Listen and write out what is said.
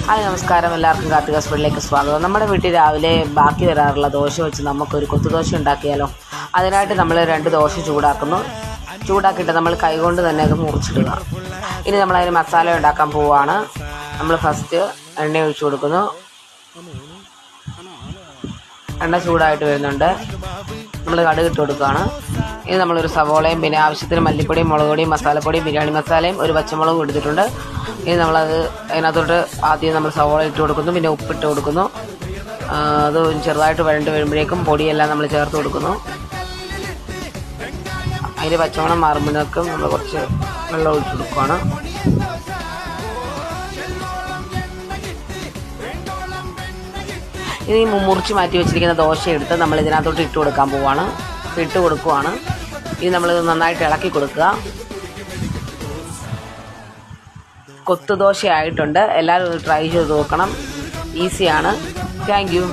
Hi നമസ്കാരം, എല്ലാവർക്കും കാർത്തിക സ്പീഡിലേക്ക് സ്വാഗതം. നമ്മുടെ വീട്ടിൽ രാവിലെ ബാക്കി വരാറുള്ള ദോശ വെച്ച് നമുക്കൊരു കൊത്തുദോശ ഉണ്ടാക്കിയാലോ? അതിനായിട്ട് നമ്മൾ 2 ദോശ ചൂടാക്കിയിട്ട് നമ്മൾ കൈകൊണ്ട് തന്നെ അത് മുറിച്ചിടുക. ഇനി നമ്മളതിന് മസാല ഉണ്ടാക്കാൻ പോവുകയാണ്. നമ്മൾ ഫസ്റ്റ് എണ്ണ ഒഴിച്ചു കൊടുക്കുന്നു. എണ്ണ ചൂടായിട്ട് വരുന്നുണ്ട്. നമ്മൾ കടുക് ഇട്ട് കൊടുക്കുകയാണ്. ഇനി നമ്മളൊരു സവോളയും പിന്നെ ആവശ്യത്തിന് മല്ലിപ്പൊടിയും മുളക് പൊടിയും മസാലപ്പൊടിയും ബിരിയാണി മസാലയും ഒരു പച്ചമുളകും എടുത്തിട്ടുണ്ട്. ഇനി നമ്മളത് അതിനകത്തോട്ട് ആദ്യം നമ്മൾ സവോള ഇട്ട് കൊടുക്കുന്നു, പിന്നെ ഉപ്പിട്ട് കൊടുക്കുന്നു. അത് ചെറുതായിട്ട് വഴണ്ട് വരുമ്പോഴേക്കും പൊടിയെല്ലാം നമ്മൾ ചേർത്ത് കൊടുക്കുന്നു. അതിൻ്റെ പച്ചമണം മാറുമ്പോഴേക്കും നമ്മൾ കുറച്ച് വെള്ളം ഒഴിച്ച് കൊടുക്കുകയാണ്. ഇനി മുറിച്ച് മാറ്റി വെച്ചിരിക്കുന്ന ദോശ എടുത്ത് നമ്മൾ ഇതിനകത്തോട്ട് ഇട്ട് കൊടുക്കുകയാണ്. ഇനി നമ്മളിത് നന്നായിട്ട് ഇളക്കി കൊടുക്കുക. കൊത്തുദോശ ആയിട്ടുണ്ട്. എല്ലാവരും ട്രൈ ചെയ്ത് നോക്കണം. ഈസിയാണ്. Thank you.